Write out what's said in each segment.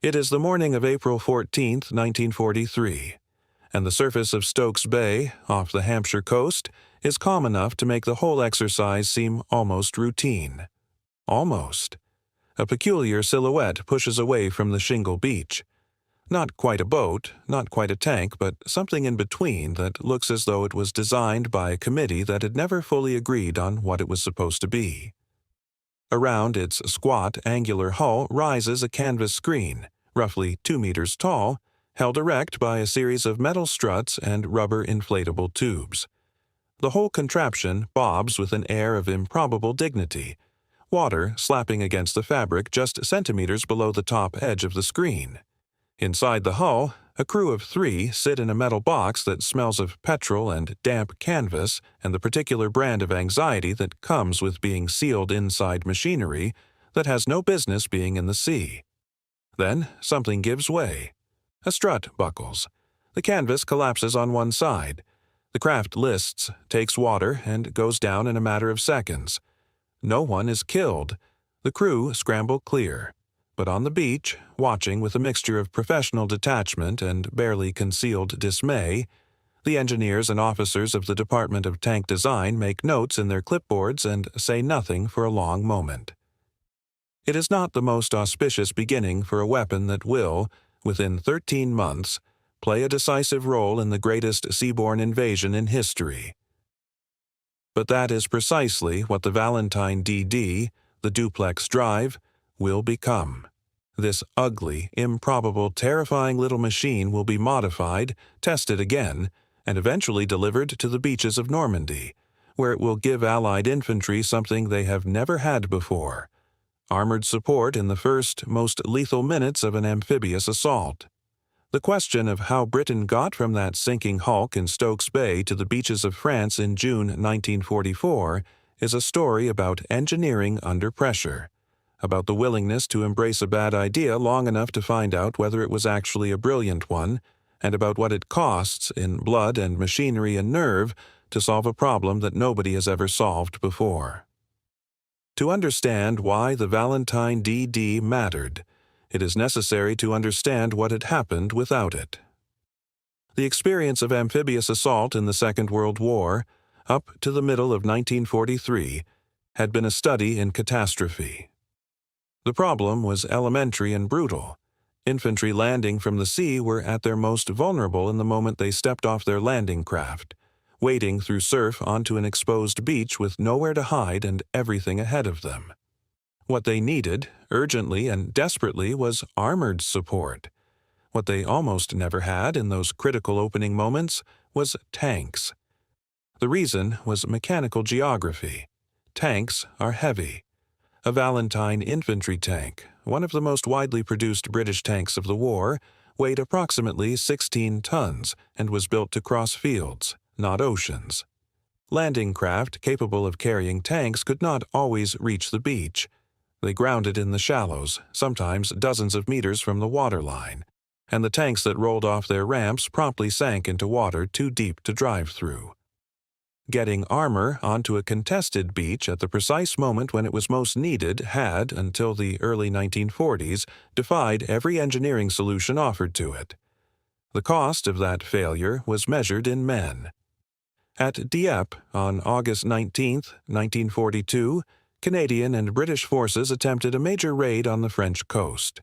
It is the morning of April 14, 1943, and the surface of Stokes Bay, off the Hampshire coast, is calm enough to make the whole exercise seem almost routine. Almost. A peculiar silhouette pushes away from the shingle beach. Not quite a boat, not quite a tank, but something in between that looks as though it was designed by a committee that had never fully agreed on what it was supposed to be. Around its squat, angular hull rises a canvas screen, roughly 2 meters tall, held erect by a series of metal struts and rubber inflatable tubes. The whole contraption bobs with an air of improbable dignity, water slapping against the fabric just centimeters below the top edge of the screen. Inside the hull, a crew of 3 sit in a metal box that smells of petrol and damp canvas and the particular brand of anxiety that comes with being sealed inside machinery that has no business being in the sea. Then something gives way. A strut buckles. The canvas collapses on one side. The craft lists, takes water, and goes down in a matter of seconds. No one is killed. The crew scramble clear. But on the beach, watching with a mixture of professional detachment and barely concealed dismay, the engineers and officers of the Department of Tank Design make notes in their clipboards and say nothing for a long moment. It is not the most auspicious beginning for a weapon that will, within 13 months, play a decisive role in the greatest seaborne invasion in history. But that is precisely what the Valentine DD, the duplex drive, will become. This ugly, improbable, terrifying little machine will be modified, tested again, and eventually delivered to the beaches of Normandy, where it will give Allied infantry something they have never had before: armored support in the first, most lethal minutes of an amphibious assault. The question of how Britain got from that sinking hulk in Stokes Bay to the beaches of France in June 1944 is a story about engineering under pressure, about the willingness to embrace a bad idea long enough to find out whether it was actually a brilliant one, and about what it costs in blood and machinery and nerve to solve a problem that nobody has ever solved before. To understand why the Valentine DD mattered, it is necessary to understand what had happened without it. The experience of amphibious assault in the Second World War, up to the middle of 1943, had been a study in catastrophe. The problem was elementary and brutal. Infantry landing from the sea were at their most vulnerable in the moment they stepped off their landing craft, wading through surf onto an exposed beach with nowhere to hide and everything ahead of them. What they needed, urgently and desperately, was armored support. What they almost never had in those critical opening moments was tanks. The reason was mechanical geography. Tanks are heavy. A Valentine infantry tank, one of the most widely produced British tanks of the war, weighed approximately 16 tons and was built to cross fields, not oceans. Landing craft capable of carrying tanks could not always reach the beach. They grounded in the shallows, sometimes dozens of meters from the waterline, and the tanks that rolled off their ramps promptly sank into water too deep to drive through. Getting armor onto a contested beach at the precise moment when it was most needed had, until the early 1940s, defied every engineering solution offered to it. The cost of that failure was measured in men. At Dieppe, on August 19, 1942, Canadian and British forces attempted a major raid on the French coast.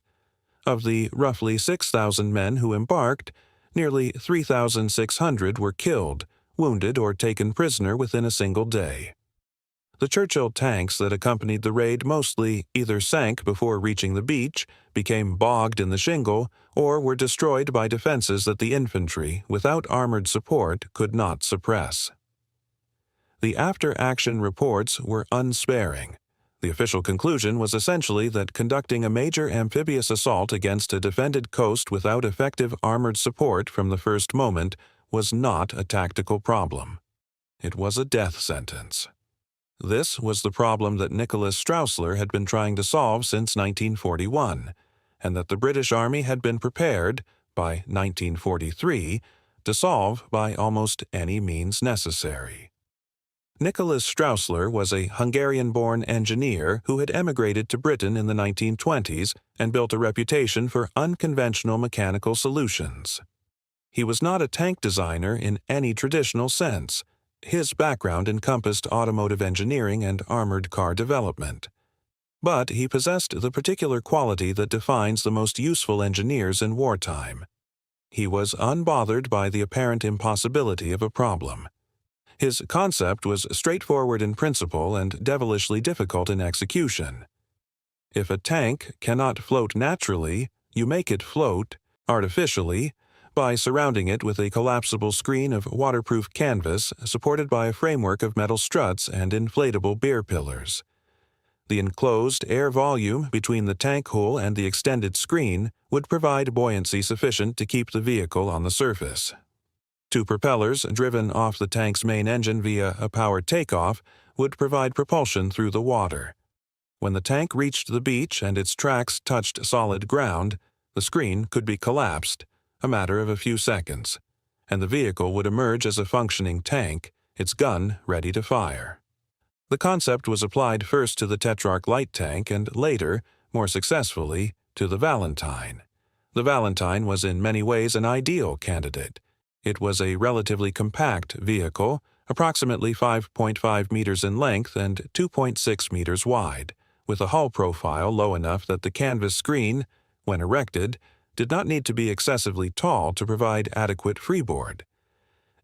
Of the roughly 6,000 men who embarked, nearly 3,600 were killed, wounded, or taken prisoner within a single day. The Churchill tanks that accompanied the raid mostly either sank before reaching the beach, became bogged in the shingle, or were destroyed by defenses that the infantry, without armored support, could not suppress. The after-action reports were unsparing. The official conclusion was essentially that conducting a major amphibious assault against a defended coast without effective armored support from the first moment was not a tactical problem. It was a death sentence. This was the problem that Nicholas Straussler had been trying to solve since 1941, and that the British Army had been prepared, by 1943, to solve by almost any means necessary. Nicholas Straussler was a Hungarian-born engineer who had emigrated to Britain in the 1920s and built a reputation for unconventional mechanical solutions. He was not a tank designer in any traditional sense. His background encompassed automotive engineering and armored car development. But he possessed the particular quality that defines the most useful engineers in wartime. He was unbothered by the apparent impossibility of a problem. His concept was straightforward in principle and devilishly difficult in execution. If a tank cannot float naturally, you make it float, artificially, by surrounding it with a collapsible screen of waterproof canvas supported by a framework of metal struts and inflatable beer pillars. The enclosed air volume between the tank hull and the extended screen would provide buoyancy sufficient to keep the vehicle on the surface. Two propellers driven off the tank's main engine via a powered takeoff would provide propulsion through the water. When the tank reached the beach and its tracks touched solid ground, the screen could be collapsed, a matter of a few seconds, and the vehicle would emerge as a functioning tank, its gun ready to fire. The concept was applied first to the Tetrarch light tank and later, more successfully, to the Valentine. The Valentine was in many ways an ideal candidate. It was a relatively compact vehicle, approximately 5.5 meters in length and 2.6 meters wide, with a hull profile low enough that the canvas screen, when erected, did not need to be excessively tall to provide adequate freeboard.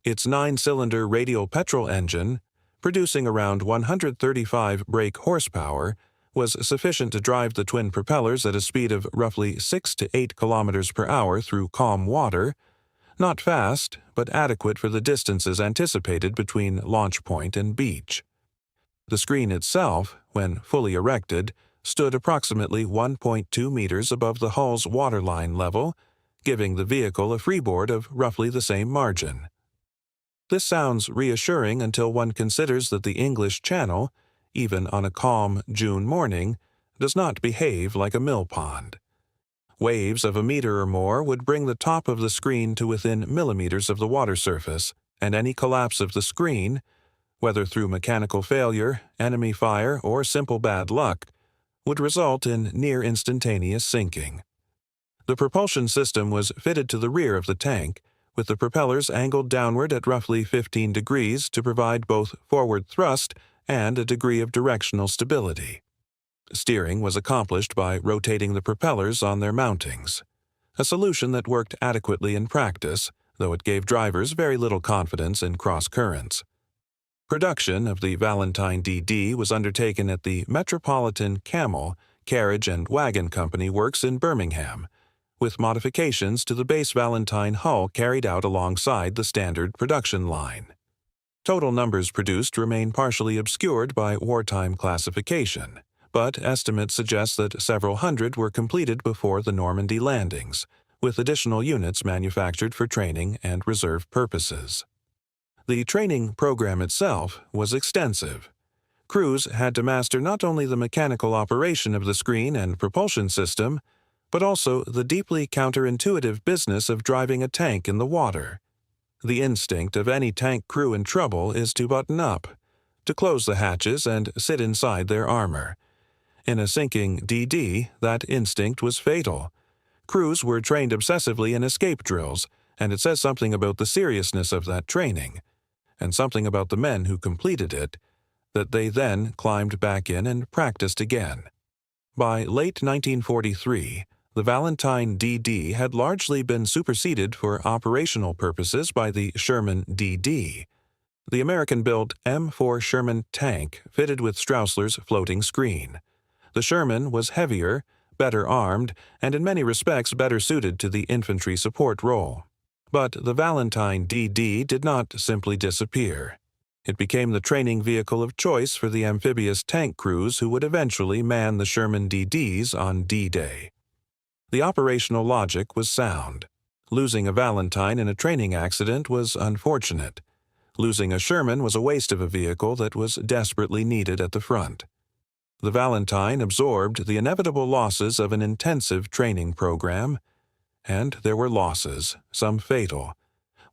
Its 9-cylinder radial petrol engine, producing around 135 brake horsepower, was sufficient to drive the twin propellers at a speed of roughly 6 to 8 kilometers per hour through calm water, not fast, but adequate for the distances anticipated between launch point and beach. The screen itself, when fully erected, stood approximately 1.2 meters above the hull's waterline level, giving the vehicle a freeboard of roughly the same margin. This sounds reassuring until one considers that the English Channel, even on a calm June morning, does not behave like a mill pond. Waves of a meter or more would bring the top of the screen to within millimeters of the water surface, and any collapse of the screen, whether through mechanical failure, enemy fire, or simple bad luck, would result in near instantaneous sinking. The propulsion system was fitted to the rear of the tank, with the propellers angled downward at roughly 15 degrees to provide both forward thrust and a degree of directional stability. Steering was accomplished by rotating the propellers on their mountings, a solution that worked adequately in practice, though it gave drivers very little confidence in cross currents. Production of the Valentine DD was undertaken at the Metropolitan Camel, Carriage and Wagon Company Works in Birmingham, with modifications to the base Valentine hull carried out alongside the standard production line. Total numbers produced remain partially obscured by wartime classification, but estimates suggest that several hundred were completed before the Normandy landings, with additional units manufactured for training and reserve purposes. The training program itself was extensive. Crews had to master not only the mechanical operation of the screen and propulsion system, but also the deeply counterintuitive business of driving a tank in the water. The instinct of any tank crew in trouble is to button up, to close the hatches and sit inside their armor. In a sinking DD, that instinct was fatal. Crews were trained obsessively in escape drills, and it says something about the seriousness of that training, and something about the men who completed it, that they then climbed back in and practiced again. By late 1943, the Valentine DD had largely been superseded for operational purposes by the Sherman DD, the American-built M4 Sherman tank fitted with Straussler's floating screen. The Sherman was heavier, better armed, and in many respects better suited to the infantry support role. But the Valentine DD did not simply disappear. It became the training vehicle of choice for the amphibious tank crews who would eventually man the Sherman DDs on D-Day. The operational logic was sound. Losing a Valentine in a training accident was unfortunate. Losing a Sherman was a waste of a vehicle that was desperately needed at the front. The Valentine absorbed the inevitable losses of an intensive training program, and there were losses, some fatal,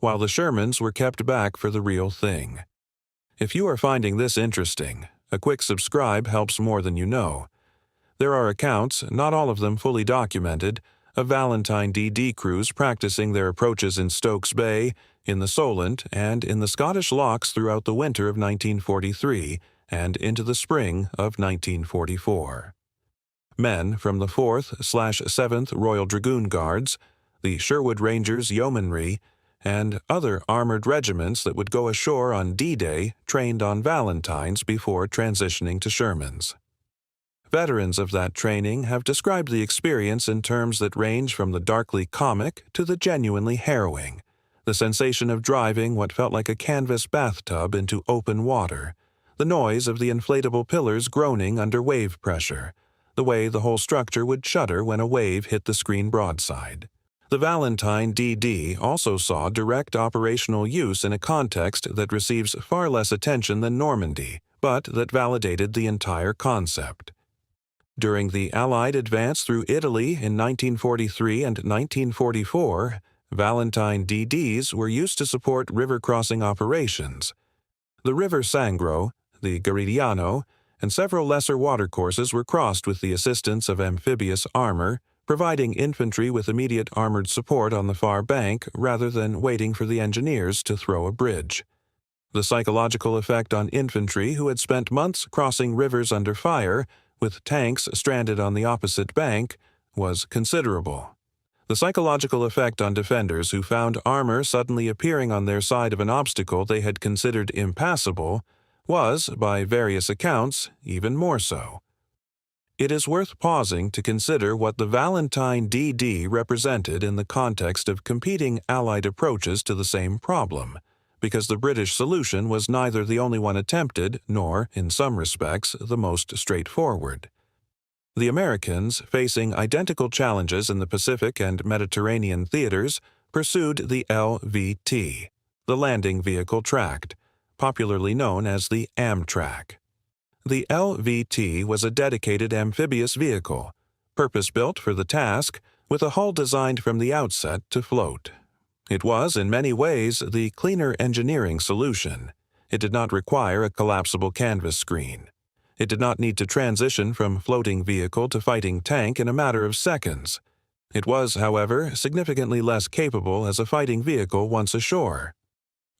while the Shermans were kept back for the real thing. If you are finding this interesting, a quick subscribe helps more than you know. There are accounts, not all of them fully documented, of Valentine DD crews practicing their approaches in Stokes Bay, in the Solent, and in the Scottish Lochs throughout the winter of 1943 and into the spring of 1944. Men from the 4th/7th Royal Dragoon Guards, the Sherwood Rangers Yeomanry, and other armored regiments that would go ashore on D-Day trained on Valentines before transitioning to Shermans. Veterans of that training have described the experience in terms that range from the darkly comic to the genuinely harrowing, the sensation of driving what felt like a canvas bathtub into open water, the noise of the inflatable pillars groaning under wave pressure, the way the whole structure would shudder when a wave hit the screen broadside. The Valentine DD also saw direct operational use in a context that receives far less attention than Normandy, but that validated the entire concept. During the Allied advance through Italy in 1943 and 1944, Valentine DDs were used to support river crossing operations. The River Sangro, the Garigliano, and several lesser watercourses were crossed with the assistance of amphibious armor, providing infantry with immediate armored support on the far bank rather than waiting for the engineers to throw a bridge. The psychological effect on infantry who had spent months crossing rivers under fire, with tanks stranded on the opposite bank, was considerable. The psychological effect on defenders who found armor suddenly appearing on their side of an obstacle they had considered impassable was, by various accounts, even more so. It is worth pausing to consider what the Valentine DD represented in the context of competing Allied approaches to the same problem, because the British solution was neither the only one attempted nor, in some respects, the most straightforward. The Americans, facing identical challenges in the Pacific and Mediterranean theaters, pursued the LVT, the Landing Vehicle Tract, popularly known as the Amtrak. The LVT was a dedicated amphibious vehicle, purpose-built for the task, with a hull designed from the outset to float. It was, in many ways, the cleaner engineering solution. It did not require a collapsible canvas screen. It did not need to transition from floating vehicle to fighting tank in a matter of seconds. It was, however, significantly less capable as a fighting vehicle once ashore.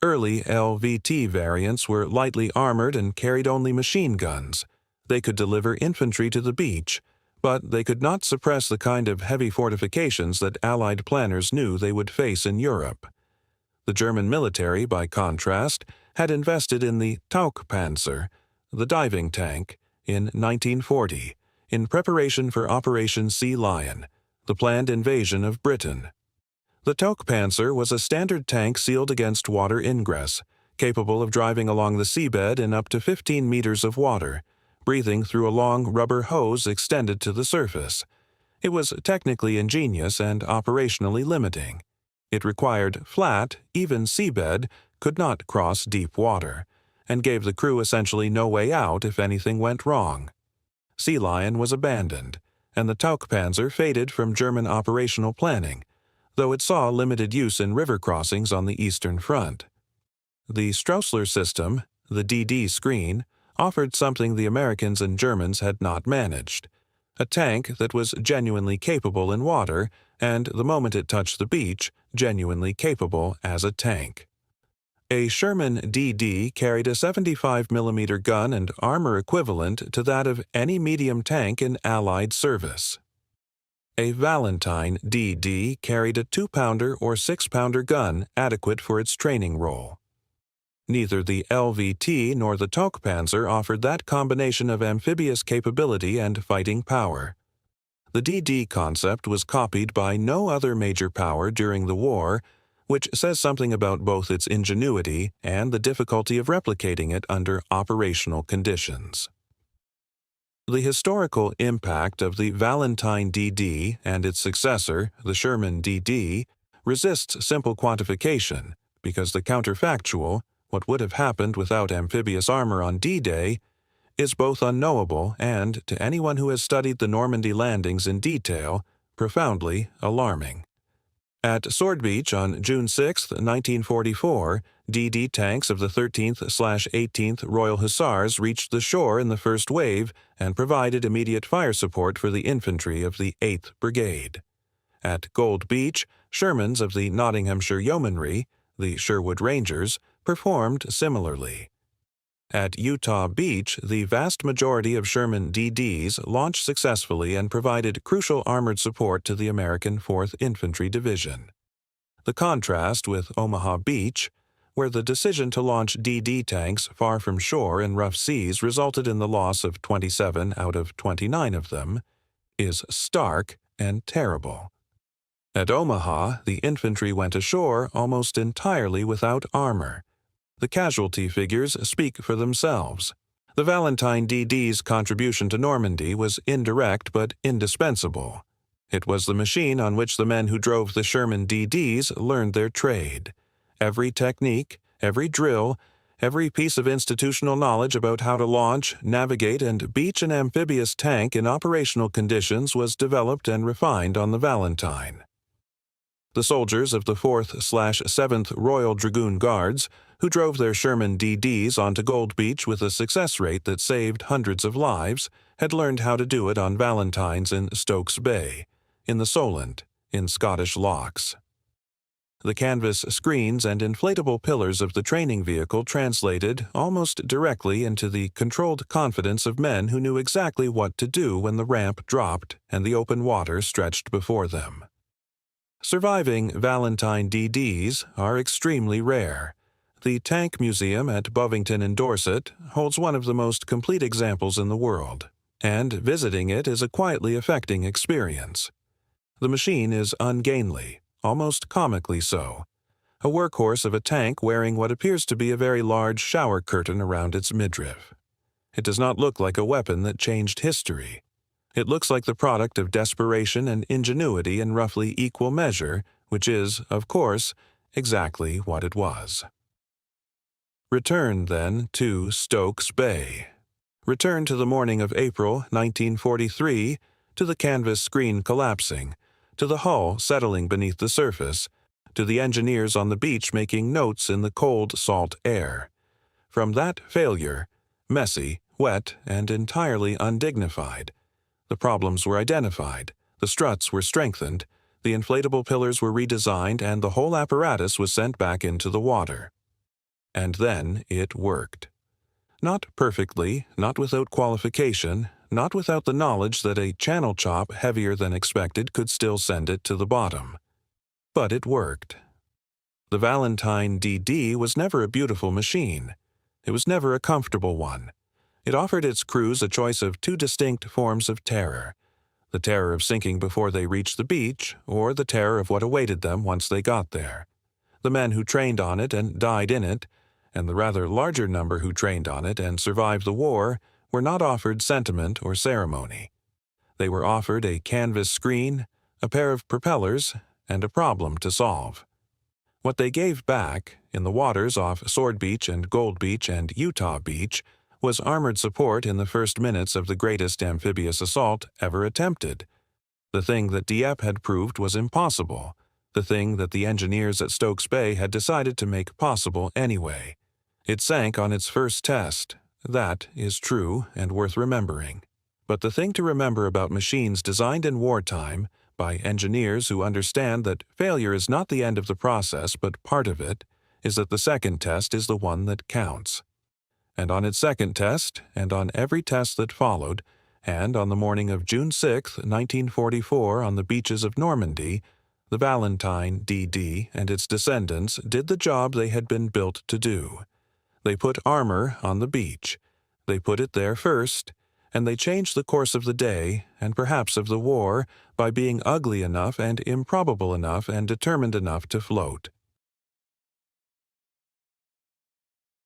Early LVT variants were lightly armored and carried only machine guns. They could deliver infantry to the beach, but they could not suppress the kind of heavy fortifications that Allied planners knew they would face in Europe. The German military, by contrast, had invested in the Tauchpanzer, the diving tank, in 1940, in preparation for Operation Sea Lion, the planned invasion of Britain. The Tauchpanzer was a standard tank sealed against water ingress, capable of driving along the seabed in up to 15 meters of water, breathing through a long rubber hose extended to the surface. It was technically ingenious and operationally limiting. It required flat, even seabed, could not cross deep water, and gave the crew essentially no way out if anything went wrong. Sea Lion was abandoned, and the Tauchpanzer faded from German operational planning, though it saw limited use in river crossings on the Eastern Front. The Straussler system, the DD screen, offered something the Americans and Germans had not managed: a tank that was genuinely capable in water and, the moment it touched the beach, genuinely capable as a tank. A Sherman DD carried a 75mm gun and armor equivalent to that of any medium tank in Allied service. A Valentine DD carried a 2-pounder or 6-pounder gun adequate for its training role. Neither the LVT nor the Tauchpanzer offered that combination of amphibious capability and fighting power. The DD concept was copied by no other major power during the war, which says something about both its ingenuity and the difficulty of replicating it under operational conditions. The historical impact of the Valentine DD and its successor, the Sherman DD, resists simple quantification because the counterfactual, what would have happened without amphibious armor on D-Day, is both unknowable and, to anyone who has studied the Normandy landings in detail, profoundly alarming. At Sword Beach on June 6, 1944, DD tanks of the 13th/18th Royal Hussars reached the shore in the first wave and provided immediate fire support for the infantry of the 8th Brigade. At Gold Beach, Shermans of the Nottinghamshire Yeomanry, the Sherwood Rangers, performed similarly. At Utah Beach, the vast majority of Sherman DDs launched successfully and provided crucial armored support to the American 4th Infantry Division. The contrast with Omaha Beach, where the decision to launch DD tanks far from shore in rough seas resulted in the loss of 27 out of 29 of them, is stark and terrible. At Omaha, the infantry went ashore almost entirely without armor. The casualty figures speak for themselves. The Valentine DD's contribution to Normandy was indirect but indispensable. It was the machine on which the men who drove the Sherman DDs learned their trade. Every technique, every drill, every piece of institutional knowledge about how to launch, navigate, and beach an amphibious tank in operational conditions was developed and refined on the Valentine. The soldiers of the 4th/7th Royal Dragoon Guards, who drove their Sherman DDs onto Gold Beach with a success rate that saved hundreds of lives, had learned how to do it on Valentines in Stokes Bay, in the Solent, in Scottish locks. The canvas screens and inflatable pillars of the training vehicle translated almost directly into the controlled confidence of men who knew exactly what to do when the ramp dropped and the open water stretched before them. Surviving Valentine DDs are extremely rare. The Tank Museum at Bovington in Dorset holds one of the most complete examples in the world, and visiting it is a quietly affecting experience. The machine is ungainly, almost comically so, a workhorse of a tank wearing what appears to be a very large shower curtain around its midriff. It does not look like a weapon that changed history. It looks like the product of desperation and ingenuity in roughly equal measure, which is, of course, exactly what it was. Return, then, to Stokes Bay. Return to the morning of April 1943, to the canvas screen collapsing, to the hull settling beneath the surface, to the engineers on the beach making notes in the cold, salt air. From that failure, messy, wet, and entirely undignified, the problems were identified, the struts were strengthened, the inflatable pillars were redesigned, and the whole apparatus was sent back into the water. And then it worked. Not perfectly, not without qualification, not without the knowledge that a channel chop heavier than expected could still send it to the bottom. But it worked. The Valentine DD was never a beautiful machine. It was never a comfortable one. It offered its crews a choice of two distinct forms of terror: the terror of sinking before they reached the beach, or the terror of what awaited them once they got there. The men who trained on it and died in it, and the rather larger number who trained on it and survived the war, were not offered sentiment or ceremony. They were offered a canvas screen, a pair of propellers, and a problem to solve. What they gave back, in the waters off Sword Beach and Gold Beach and Utah Beach, was armored support in the first minutes of the greatest amphibious assault ever attempted. The thing that Dieppe had proved was impossible, the thing that the engineers at Stokes Bay had decided to make possible anyway. It sank on its first test. That is true and worth remembering. But the thing to remember about machines designed in wartime, by engineers who understand that failure is not the end of the process but part of it, is that the second test is the one that counts. And on its second test, and on every test that followed, and on the morning of June 6, 1944, on the beaches of Normandy, the Valentine DD and its descendants did the job they had been built to do. They put armor on the beach. They put it there first, and they changed the course of the day, and perhaps of the war, by being ugly enough and improbable enough and determined enough to float.